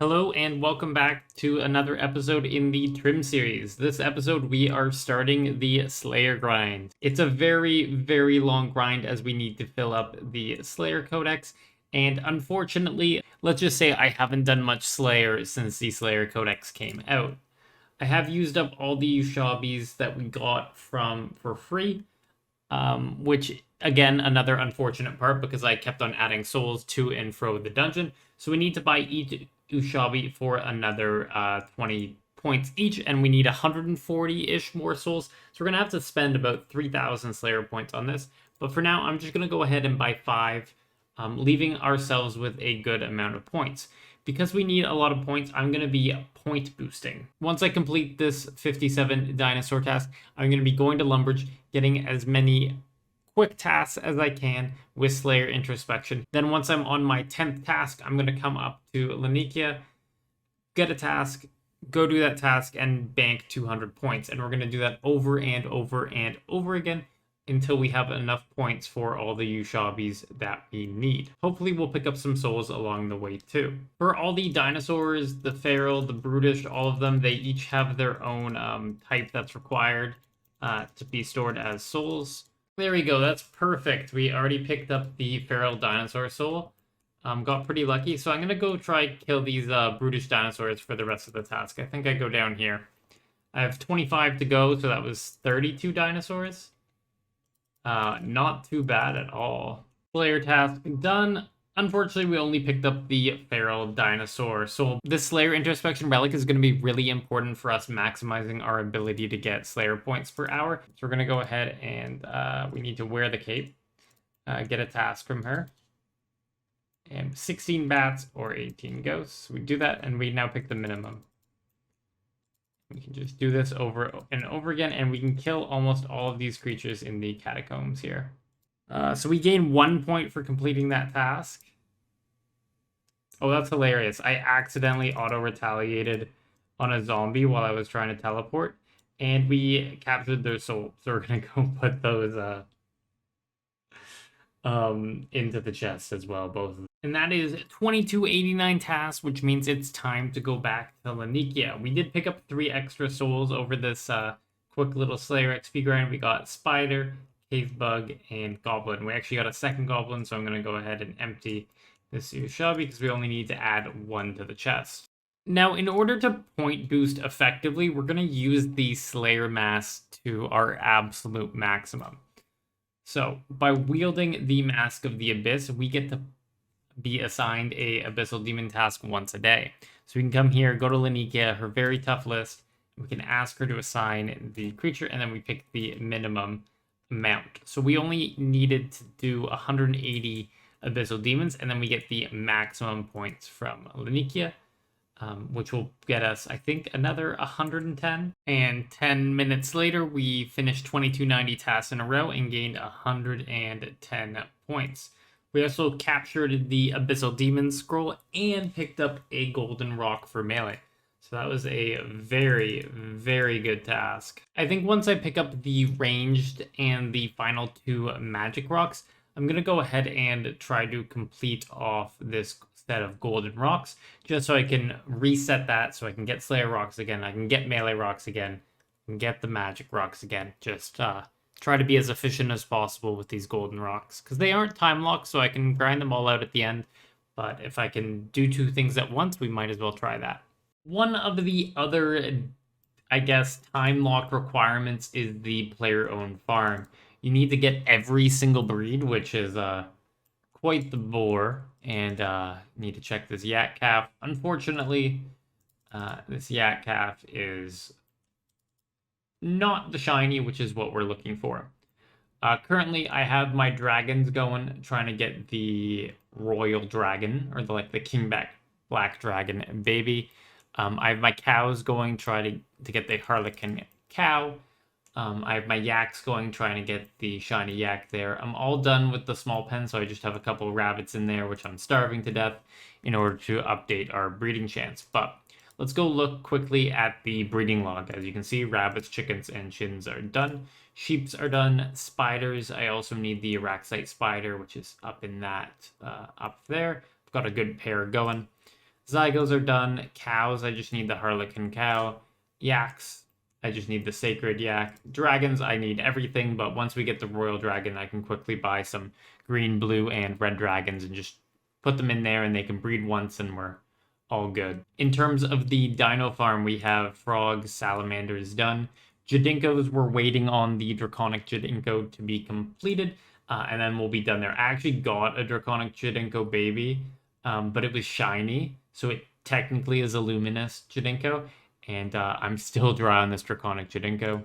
Hello and welcome back to another episode in the Trim series. This episode we are starting the Slayer grind. It's a very long grind as we need to fill up the Slayer codex, and unfortunately, let's just say I haven't done much Slayer since the Slayer codex came out. I have used up all the Ushabis that we got for free, which again, another unfortunate part because I kept on adding souls to and fro the dungeon. So we need to buy each Ushabi for another 20 points each, and we need 140-ish more souls. So we're going to have to spend about 3,000 Slayer points on this. But for now, I'm just going to go ahead and buy 5, leaving ourselves with a good amount of points. Because we need a lot of points, I'm going to be point boosting. Once I complete this 57 dinosaur task, I'm going to be going to Lumbridge, getting as many quick tasks as I can with Slayer Introspection. Then once I'm on my 10th task, I'm going to come up to Lanikia, get a task, go do that task, and bank 200 points. And we're going to do that over and over and over again until we have enough points for all the Ushabis that we need. Hopefully we'll pick up some souls along the way too. For all the dinosaurs, the feral, the brutish, all of them, they each have their own type that's required to be stored as souls. There we go, that's perfect. We already picked up the feral dinosaur soul. Got pretty lucky, so I'm gonna go try kill these brutish dinosaurs for the rest of the task. I think I go down here. I have 25 to go, so that was 32 dinosaurs. Not too bad at all. Slayer task done. Unfortunately, we only picked up the feral dinosaur. So this Slayer Introspection Relic is going to be really important for us maximizing our ability to get Slayer points per hour. So we're going to go ahead and we need to wear the cape. Get a task from her. And 16 bats or 18 ghosts. We do that and we now pick the minimum. We can just do this over and over again, and we can kill almost all of these creatures in the catacombs here. So we gain 1 point for completing that task. Oh, that's hilarious. I accidentally auto-retaliated on a zombie while I was trying to teleport, and we captured their soul. So we're going to go put those into the chest as well, both of them. And that is 2289 tasks, which means it's time to go back to Lanikia. We did pick up 3 extra souls over this quick little Slayer XP grind. We got Spider, Cave Bug, and Goblin. We actually got a second Goblin, so I'm going to go ahead and empty this Ushabi because we only need to add 1 to the chest. Now, in order to point boost effectively, we're going to use the Slayer Mask to our absolute maximum. So, by wielding the Mask of the Abyss, we get to be assigned a Abyssal Demon task once a day. So we can come here, go to Lanikia, her very tough list, we can ask her to assign the creature, and then we pick the minimum amount. So we only needed to do 180 Abyssal Demons, and then we get the maximum points from Lanikia, which will get us, I think, another 110. And 10 minutes later, we finished 2290 tasks in a row and gained 110 points. We also captured the Abyssal Demon scroll and picked up a golden rock for melee. So that was a very good task. I think once I pick up the ranged and the final 2 magic rocks, I'm going to go ahead and try to complete off this set of golden rocks, just so I can reset that, so I can get Slayer rocks again, I can get melee rocks again, and get the magic rocks again. Just try to be as efficient as possible with these golden rocks, because they aren't time locked, so I can grind them all out at the end. But if I can do 2 things at once, we might as well try that. One of the other, I guess, time lock requirements is the player-owned farm. You need to get every single breed, which is quite the bore, and need to check this yak calf. Unfortunately, this yak calf is not the shiny, which is what we're looking for. Currently, I have my dragons going, trying to get the royal dragon, or the king black dragon baby. I have my cows going, trying to get the harlequin cow. I have my yaks going, trying to get the shiny yak there. I'm all done with the small pen, so I just have a couple of rabbits in there, which I'm starving to death in order to update our breeding chance. But let's go look quickly at the breeding log. As you can see, rabbits, chickens, and chickens are done. Sheeps are done. Spiders, I also need the Araxite spider, which is up in that, up there. I've got a good pair going. Zygos are done. Cows, I just need the Harlequin cow. Yaks, I just need the Sacred Yak. Dragons, I need everything, but once we get the Royal Dragon, I can quickly buy some green, blue, and red dragons and just put them in there and they can breed once and we're all good. In terms of the Dino Farm, we have frogs, salamanders done. Jadinkos, we're waiting on the Draconic Jadinko to be completed, and then we'll be done there. I actually got a Draconic Jadinko baby, but it was shiny, so it technically is a luminous Jadinko, and I'm still dry on this Draconic Jadinko.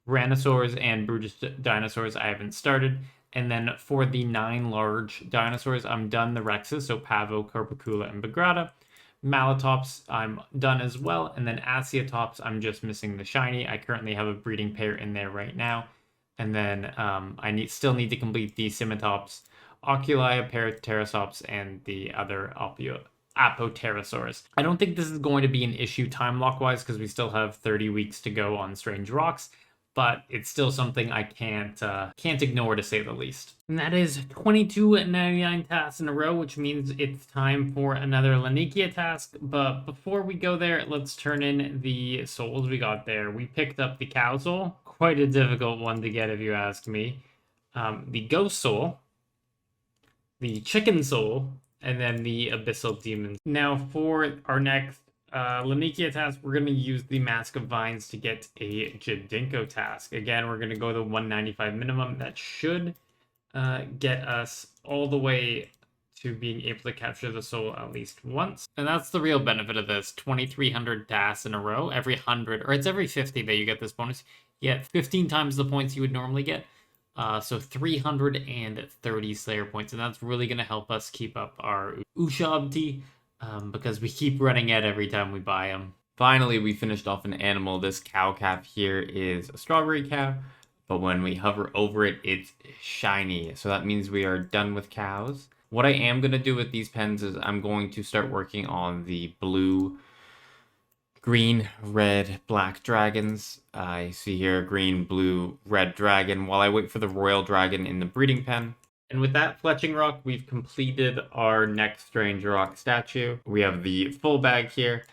Rhinosaurs and Brutus dinosaurs I haven't started. And then for the 9 large dinosaurs, I'm done the Rexes, so Pavo, Corpicula, and Bagrata. Malatops, I'm done as well. And then Asiatops, I'm just missing the shiny. I currently have a breeding pair in there right now. And then I still need to complete the Cimitops, Oculi, Parateratops, and the other Apoterasaurus. I don't think this is going to be an issue time lock-wise because we still have 30 weeks to go on Strange Rocks, but it's still something I can't ignore, to say the least. And that is 2299 tasks in a row, which means it's time for another Lanikia task. But before we go there, let's turn in the souls we got there. We picked up the Cow Soul, quite a difficult one to get if you ask me. The Ghost Soul, the Chicken Soul, and then the Abyssal Demons. Now for our next Lanikia task, we're going to use the Mask of Vines to get a Jadinko task. Again, we're going to go the 195 minimum. That should get us all the way to being able to capture the soul at least once. And that's the real benefit of this. 2,300 tasks in a row. Every 100, or it's every 50 that you get this bonus. You get 15 times the points you would normally get. So 330 Slayer points, and that's really going to help us keep up our Ushabti, because we keep running out every time we buy them. Finally, we finished off an animal. This cow calf here is a strawberry cow, but when we hover over it, it's shiny. So that means we are done with cows. What I am going to do with these pens is I'm going to start working on the blue, green, red, black dragons. I see here green, blue, red dragon while I wait for the royal dragon in the breeding pen. And with that fletching rock, we've completed our next strange rock statue. We have the full bag here.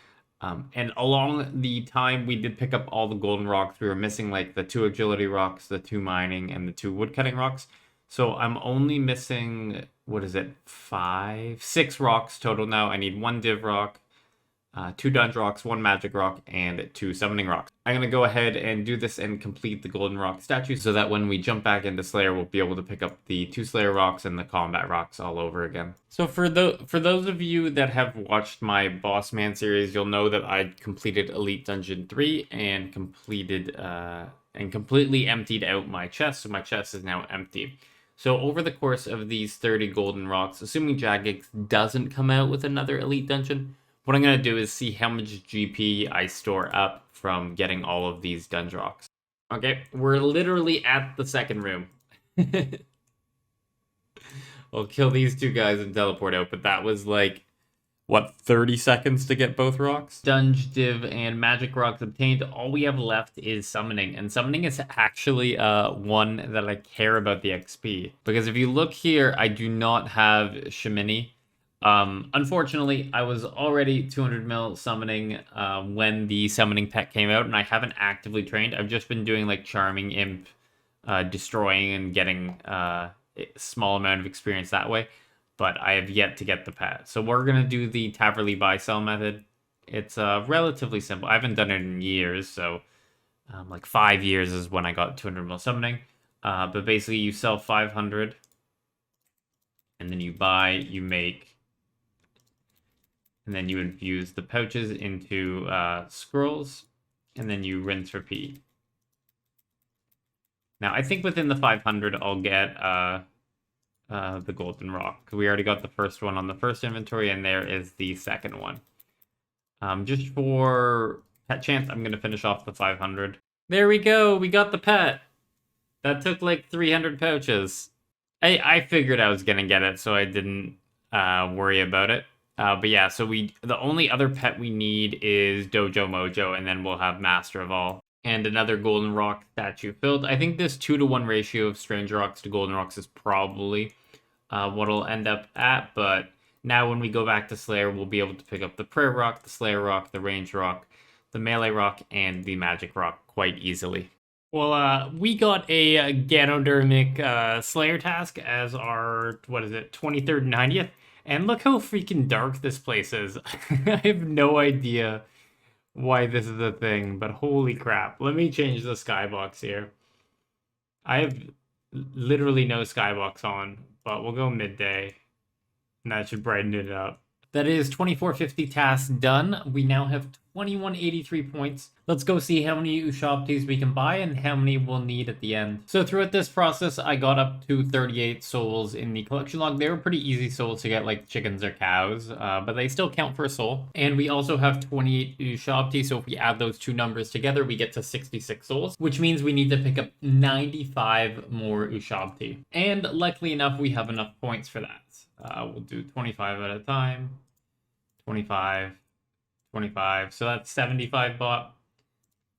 And along the time we did pick up all the golden rocks, we were missing like the 2 agility rocks, the 2 mining, and the 2 woodcutting rocks. So I'm only missing, 6 rocks total now. I need 1 div rock, 2 dungeon rocks, 1 magic rock, and 2 summoning rocks. I'm going to go ahead and do this and complete the golden rock statue so that when we jump back into Slayer, we'll be able to pick up the 2 Slayer rocks and the combat rocks all over again. So for those of you that have watched my Boss Man series, you'll know that I completed Elite Dungeon 3 and completely emptied out my chest, so my chest is now empty. So over the course of these 30 golden rocks, assuming Jagex doesn't come out with another Elite Dungeon, what I'm going to do is see how much GP I store up from getting all of these dungeon rocks. Okay, we're literally at the second room. I'll kill these 2 guys and teleport out, but that was like, 30 seconds to get both rocks? Dunge, div, and magic rocks obtained. All we have left is summoning, and summoning is actually one that I care about the XP. Because if you look here, I do not have Shimini. Unfortunately, I was already 200 mil summoning when the summoning pet came out, and I haven't actively trained. I've just been doing like Charming Imp, destroying and getting a small amount of experience that way, but I have yet to get the pet. So we're going to do the Taverly buy sell method. It's relatively simple. I haven't done it in years, so like 5 years is when I got 200 mil summoning. But basically you sell 500, and then you buy, you make, and then you infuse the pouches into scrolls, and then you rinse, repeat. Now, I think within the 500, I'll get the golden rock. We already got the first one on the first inventory, and there is the second one. Just for pet chance, I'm going to finish off the 500. There we go! We got the pet! That took like 300 pouches. I figured I was going to get it, so I didn't worry about it. But yeah, so the only other pet we need is Dojo Mojo, and then we'll have Master of All. And another golden rock statue filled. I think this 2-to-1 ratio of strange rocks to golden rocks is probably what it'll end up at, but Now when we go back to Slayer, we'll be able to pick up the Prayer Rock, the Slayer Rock, the Range Rock, the Melee Rock, and the Magic Rock quite easily. Well, we got a Ganodermic Slayer task as our, 23rd and 90th. And look how freaking dark this place is. I have no idea why this is a thing, but holy crap. Let me change the skybox here. I have literally no skybox on, but we'll go midday. And that should brighten it up. That is 2450 tasks done. We now have 2183 points. Let's go see how many Ushabtis we can buy and how many we'll need at the end. So throughout this process, I got up to 38 souls in the collection log. They were pretty easy souls to get, like chickens or cows, but they still count for a soul. And we also have 28 Ushabti, so if we add those two numbers together, we get to 66 souls, which means we need to pick up 95 more Ushabti. And luckily enough, we have enough points for that. We'll do 25 at a time. 25, 25. So that's 75 bought,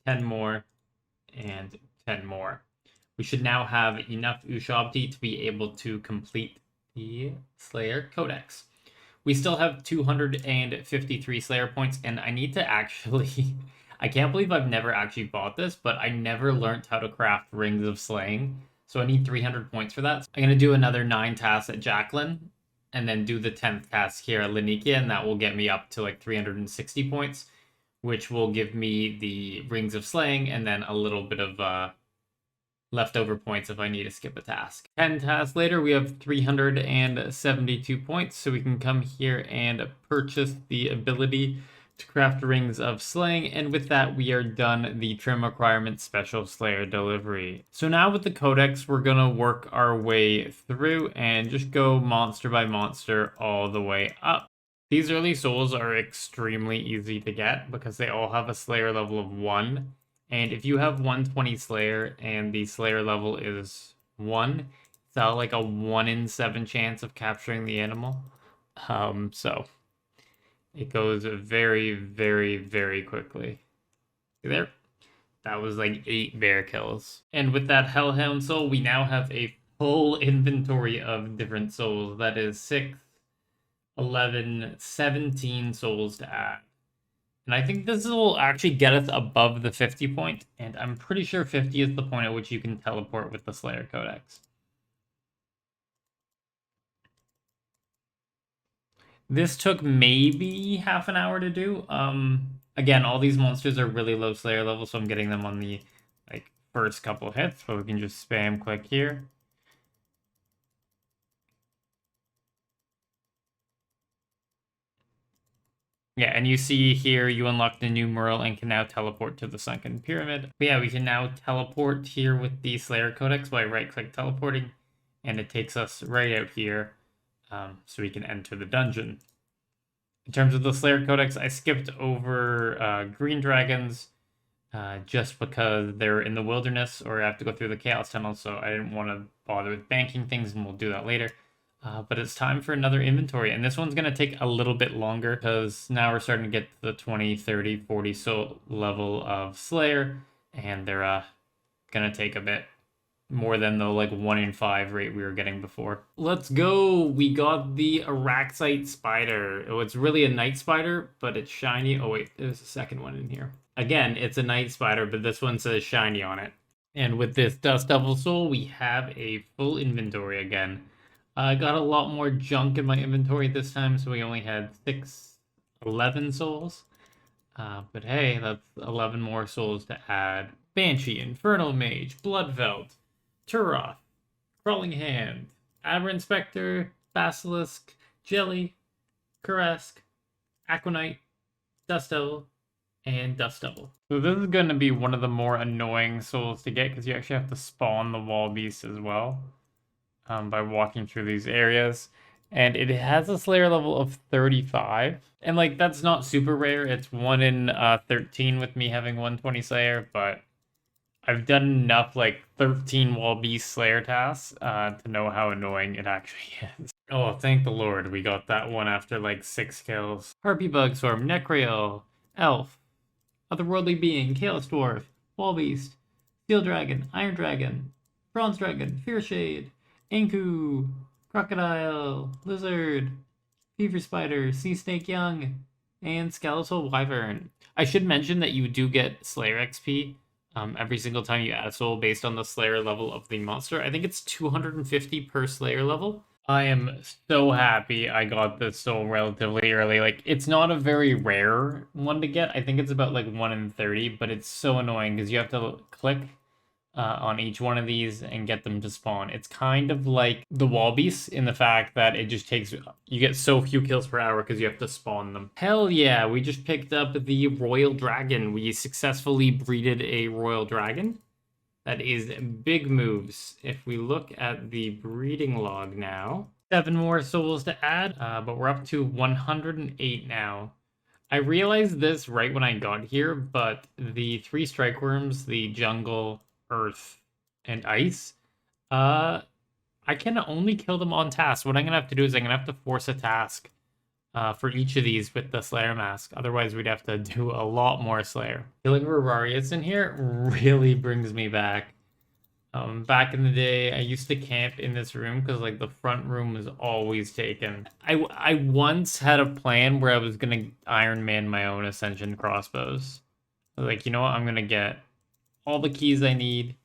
10 more, and 10 more. We should now have enough Ushabti to be able to complete the Slayer Codex. We still have 253 Slayer points, and I need to actually... I can't believe I've never actually bought this, but I never learned how to craft Rings of Slaying. So I need 300 points for that. I'm going to do another 9 tasks at Jacqueline, and then do the 10th task here at Lanikia, and that will get me up to like 360 points, which will give me the Rings of Slaying, and then a little bit of leftover points if I need to skip a task. 10 tasks later, we have 372 points, so we can come here and purchase the ability to craft Rings of Slaying, and with that we are done the trim requirement special Slayer delivery. So now with the Codex, we're gonna work our way through and just go monster by monster all the way up. These early souls are extremely easy to get because they all have a Slayer level of 1, and if you have 120 Slayer and the Slayer level is 1, it's like a 1 in 7 chance of capturing the animal. So it goes very, very, very quickly. See there? That was like 8 bear kills. And with that Hellhound soul, we now have a full inventory of different souls. That is 6, 11, 17 souls to add. And I think this will actually get us above the 50 point. And I'm pretty sure 50 is the point at which you can teleport with the Slayer Codex. This took maybe half an hour to do. Again, all these monsters are really low Slayer level, so I'm getting them on the first couple of hits, but we can just spam click here. Yeah, and you see here you unlock the new Merle and can now teleport to the Sunken Pyramid. But yeah, we can now teleport here with the Slayer Codex by right-click teleporting, and it takes us right out here. So we can enter the dungeon. In terms of the Slayer Codex, I skipped over green dragons just because they're in the wilderness or I have to go through the Chaos Tunnel, so I didn't want to bother with banking things, and we'll do that later. But it's time for another inventory, and this one's going to take a little bit longer because now we're starting to get to the 20, 30, 40 soul level of Slayer, and they're going to take a bit more than the 1 in 5 rate we were getting before. Let's go! We got the Araxite Spider. Oh, it's really a night spider, but it's shiny. Oh wait, there's a second one in here. Again, it's a night spider, but this one says shiny on it. And with this Dust Devil Soul, we have a full inventory again. I got a lot more junk in my inventory this time, so we only had 11 souls. But hey, that's 11 more souls to add. Banshee, Infernal Mage, Bloodveld, Turoth, Crawling Hand, Aberrant Spectre, Basilisk, Jelly, Kuresk, Aquanite, Dust Devil, and Dust Devil. So this is going to be one of the more annoying souls to get because you actually have to spawn the wall beast as well by walking through these areas. And it has a Slayer level of 35. And that's not super rare. It's 1 in 13 with me having 120 Slayer, but I've done enough 13 wall beast Slayer tasks to know how annoying it actually is. Oh, thank the Lord, we got that one after 6 kills. Harpy Bug Swarm, Necreal, Elf, Otherworldly Being, Chaos Dwarf, Wall Beast, Steel Dragon, Iron Dragon, Bronze Dragon, Fear Shade, Anku, Crocodile, Lizard, Fever Spider, Sea Snake Young, and Skeletal Wyvern. I should mention that you do get Slayer XP every single time you add a soul based on the Slayer level of the monster. I think it's 250 per Slayer level. I am so happy I got this soul relatively early. Like, it's not a very rare one to get. I think it's about like 1 in 30, but it's so annoying because you have to click on each one of these and get them to spawn. It's kind of like the wall beasts in the fact that it just takes, you get so few kills per hour because you have to spawn them. Hell yeah, we just picked up the Royal Dragon. We successfully breeded a Royal Dragon. That is big moves. If we look at the breeding log now, 7 more souls to add, but we're up to 108 now. I realized this right when I got here, but the 3 strike worms, the jungle, earth, and ice, I can only kill them on task. What I'm gonna have to do is I'm gonna have to force a task for each of these with the Slayer mask. Otherwise, we'd have to do a lot more Slayer. Killing Rararius in here really brings me back. Back in the day, I used to camp in this room because like the front room was always taken. I once had a plan where I was gonna Iron Man my own Ascension crossbows. I was like, you know what? I'm gonna get all the keys I need,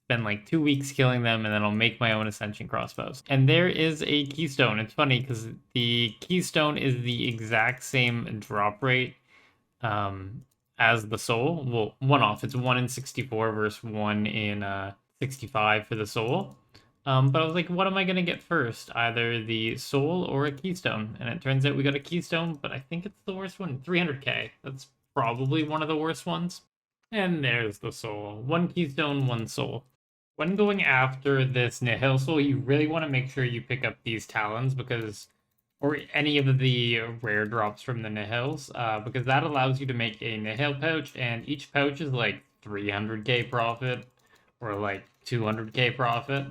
spend like 2 weeks killing them, and then I'll make my own Ascension crossbows. And there is a keystone. It's funny because the keystone is the exact same drop rate as the soul. Well, one off. It's 1 in 64 versus 1 in 65 for the soul. But I was like, what am I going to get first? Either the soul or a keystone. And it turns out we got a keystone, but I think it's the worst one. 300k. That's probably one of the worst ones. And there's the soul. 1 keystone, 1 soul. When going after this Nihil soul, you really want to make sure you pick up these talons because, or any of the rare drops from the Nihils, because that allows you to make a Nihil pouch, and each pouch is like 300k profit or like 200k profit.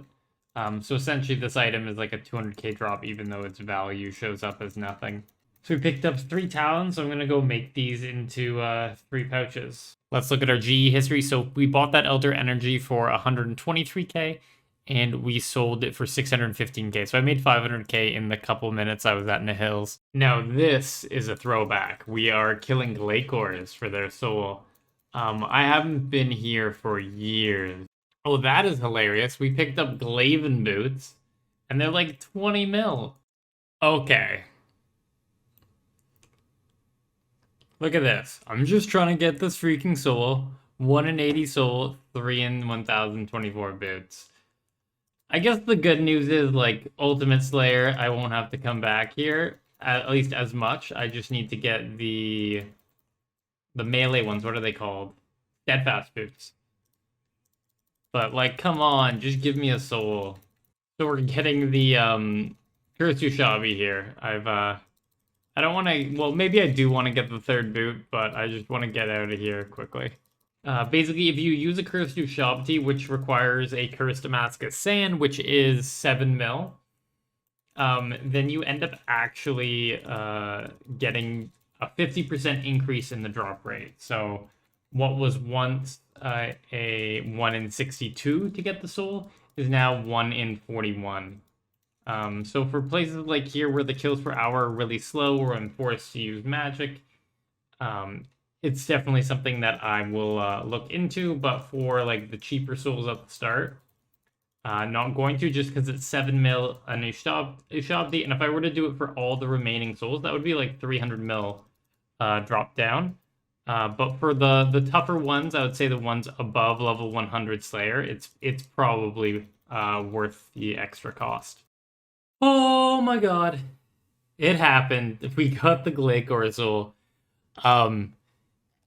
So essentially this item is like a 200k drop even though its value shows up as nothing. So we picked up 3 talons, so I'm going to go make these into 3 pouches. Let's look at our GE history. So we bought that Elder Energy for 123k, and we sold it for 615k. So I made 500k in the couple minutes I was at Nihil's. Now this is a throwback. We are killing Glacors for their soul. I haven't been here for years. Oh, that is hilarious. We picked up Glaven boots, and they're like 20 mil. Okay. Look at this. I'm just trying to get this freaking soul. 1 in 80 soul, 3 in 1024 boots. I guess the good news is, like, Ultimate Slayer, I won't have to come back here, at least as much. I just need to get the melee ones. What are they called? Steadfast boots. But, like, come on, just give me a soul. So we're getting the Kursu Shabi here. I don't want to, well, maybe I do want to get the 3rd boot, but I just want to get out of here quickly. Basically, if you use a Cursed Shabti, which requires a Cursed Damascus Sand, which is 7 mil, then you end up actually getting a 50% increase in the drop rate. So what was once a 1 in 62 to get the soul is now 1 in 41. So for places like here where the kills per hour are really slow or I'm forced to use magic, it's definitely something that I will look into, but for like the cheaper souls at the start, not going to just because it's 7 mil an Ushabti, and if I were to do it for all the remaining souls, that would be like 300 mil drop down. But for the tougher ones, I would say the ones above level 100 Slayer, it's probably worth the extra cost. Oh my god. It happened. We got the Glacor soul.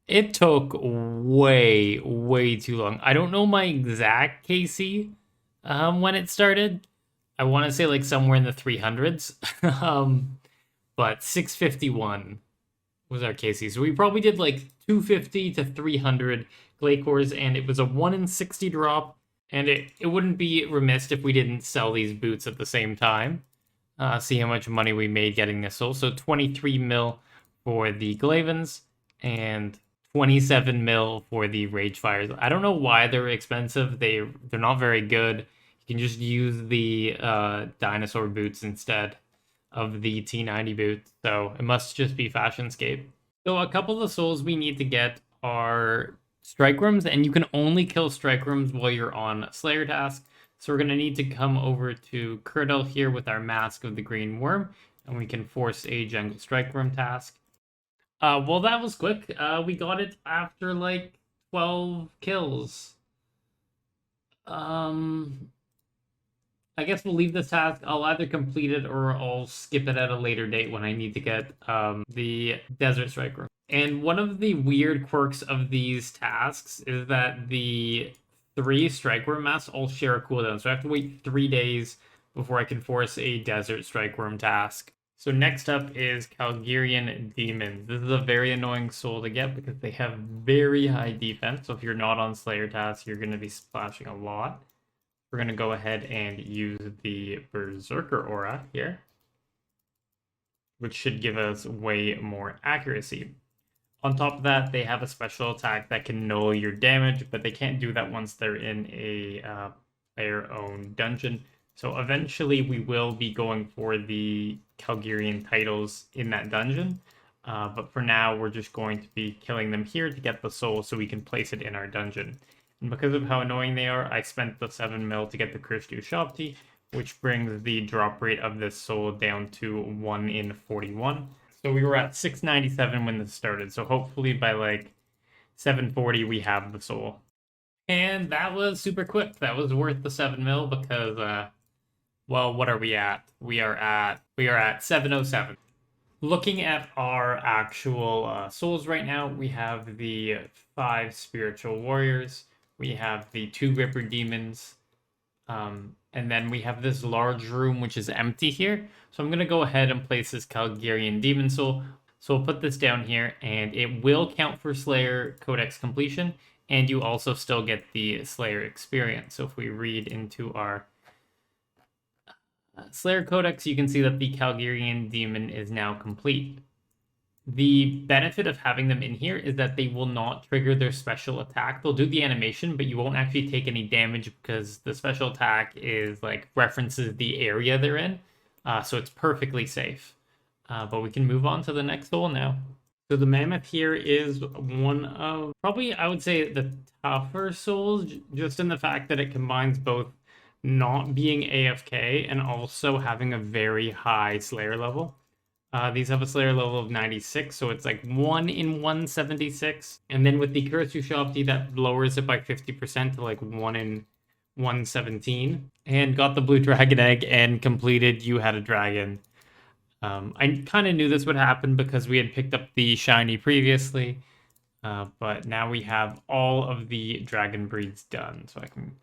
It took way, way too long. I don't know my exact KC when it started. I want to say like somewhere in the 300s. But 651 was our KC. So we probably did like 250 to 300 Glacors, and it was a 1 in 60 drop. And it wouldn't be remiss if we didn't sell these boots at the same time. See how much money we made getting this soul. So 23 mil for the Glavens and 27 mil for the Ragefires. I don't know why they're expensive. They're not very good. You can just use the dinosaur boots instead. of the T90 boots, so it must just be Fashionscape. So a couple of souls we need to get are strike rooms, and you can only kill strike rooms while you're on Slayer task. So we're going to need to come over to Curdle here with our Mask of the Green Worm, and we can force a Jungle Strike Room task. Well, that was quick. We got it after like 12 kills. I guess we'll leave this task. I'll either complete it or I'll skip it at a later date when I need to get the Desert Strike Room. And one of the weird quirks of these tasks is that the 3 Strike Worm masks all share a cooldown. So I have to wait 3 days before I can force a Desert Strike Worm task. So next up is Calgarian Demons. This is a very annoying soul to get because they have very high defense. So if you're not on Slayer task, you're going to be splashing a lot. We're going to go ahead and use the Berserker Aura here, which should give us way more accuracy. On top of that, they have a special attack that can null your damage, but they can't do that once they're in a player-owned dungeon. So eventually we will be going for the Calgarian titles in that dungeon. But for now, we're just going to be killing them here to get the soul so we can place it in our dungeon. And because of how annoying they are, I spent the 7 mil to get the Christu Shopti, which brings the drop rate of this soul down to 1 in 41. So we were at 697 when this started, so hopefully by like 740 we have the soul. And that was super quick. That was worth the 7 mil because, well, what are we at? We are at 707. Looking at our actual souls right now, we have the 5 Spiritual Warriors, we have the 2 Ripper Demons, and then we have this large room which is empty here. So I'm going to go ahead and place this Calgarian Demon Soul. So we'll put this down here, and it will count for Slayer Codex completion, and you also still get the Slayer experience. So if we read into our Slayer Codex, you can see that the Calgarian Demon is now complete. The benefit of having them in here is that they will not trigger their special attack. They'll do the animation, but you won't actually take any damage because the special attack is like references the area they're in. So it's perfectly safe. But we can move on to the next soul now. So the Mammoth here is one of probably, I would say, the tougher souls, just in the fact that it combines both not being AFK and also having a very high Slayer level. These have a Slayer level of 96, so it's like 1 in 176. And then with the Kursu Shopti, that lowers it by 50% to like 1 in 117. And got the blue dragon egg and completed You Had a Dragon. I kind of knew this would happen because we had picked up the shiny previously. But now we have all of the dragon breeds done. So I can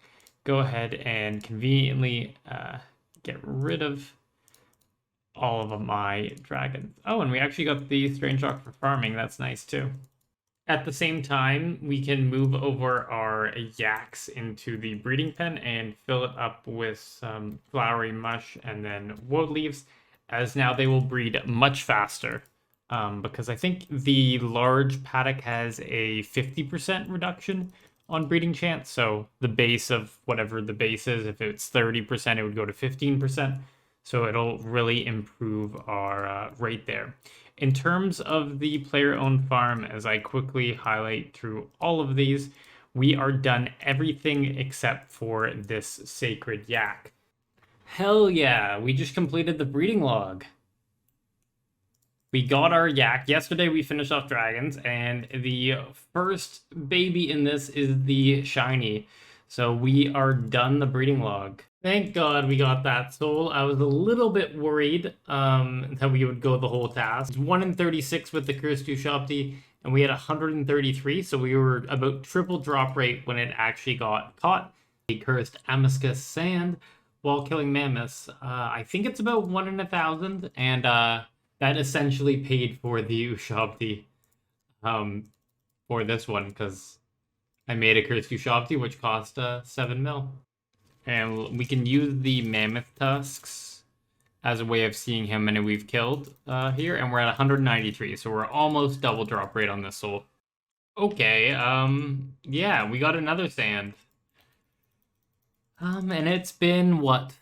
go ahead and conveniently get rid of all of my dragons. Oh, and we actually got the Strange Rock for farming. That's nice too. At the same time, we can move over our yaks into the breeding pen and fill it up with some flowery mush and then woad leaves, as now they will breed much faster. Because I think the large paddock has a 50% reduction on breeding chance. So the base of whatever the base is, if it's 30%, it would go to 15%. So it'll really improve our rate there. In terms of the player-owned farm, as I quickly highlight through all of these, we are done everything except for this sacred yak. Hell yeah, we just completed the breeding log. We got our yak. Yesterday we finished off dragons, and the first baby in this is the shiny. So we are done the breeding log. Thank God we got that soul. I was a little bit worried that we would go the whole task. It's 1 in 36 with the Kurstu Shopti, and we had 133, so we were about triple drop rate when it actually got caught. The cursed Amyscus sand while killing mammoths. I think it's about 1 in 1,000, and that essentially paid for the Ushabti for this one, because I made a Kurstu Shopti, which cost 7 mil. And we can use the mammoth tusks as a way of seeing how many we've killed here. And we're at 193, so we're almost double drop rate on this soul. Okay, yeah, we got another sand. And it's been, what,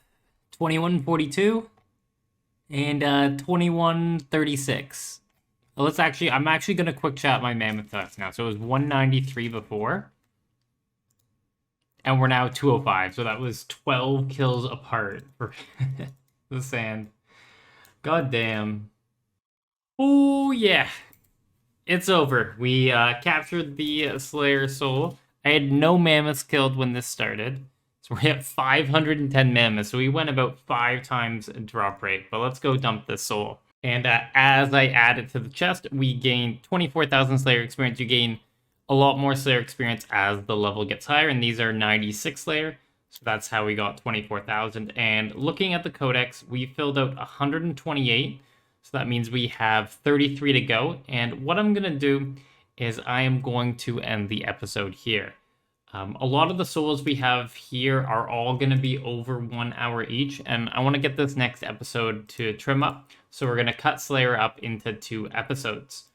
2142? And 2136. I'm actually gonna quick chat my mammoth test now. So it was 193 before. And we're now 205. So that was 12 kills apart for the sand. God damn. Oh yeah. It's over. We captured the Slayer soul. I had no mammoths killed when this started. So we're at 510 mammoths. So we went about 5 times drop rate. But let's go dump this soul. And as I add it to the chest, we gain 24,000 Slayer experience. You gain a lot more Slayer experience as the level gets higher. And these are 96 Slayer. So that's how we got 24,000. And looking at the codex, we filled out 128. So that means we have 33 to go. And what I'm going to do is I am going to end the episode here. A lot of the souls we have here are all going to be over 1 hour each. And I want to get this next episode to trim up. So we're going to cut Slayer up into 2 episodes.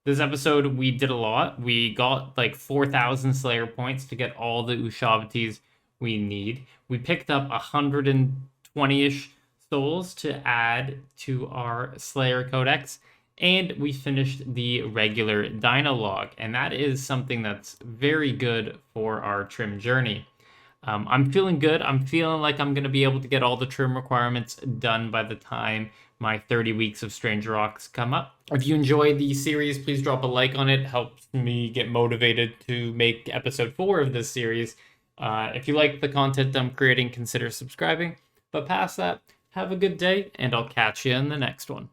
This episode, we did a lot. We got like 4,000 Slayer points to get all the Ushabities we need. We picked up 120-ish souls to add to our Slayer Codex, and we finished the regular Dino log, and that is something that's very good for our trim journey. I'm feeling good. I'm feeling like I'm going to be able to get all the trim requirements done by the time my 30 weeks of Stranger Rocks come up. If you enjoy the series, please drop a like on it. Helps me get motivated to make episode 4 of this series. If you like the content I'm creating, consider subscribing. But past that, have a good day, and I'll catch you in the next one.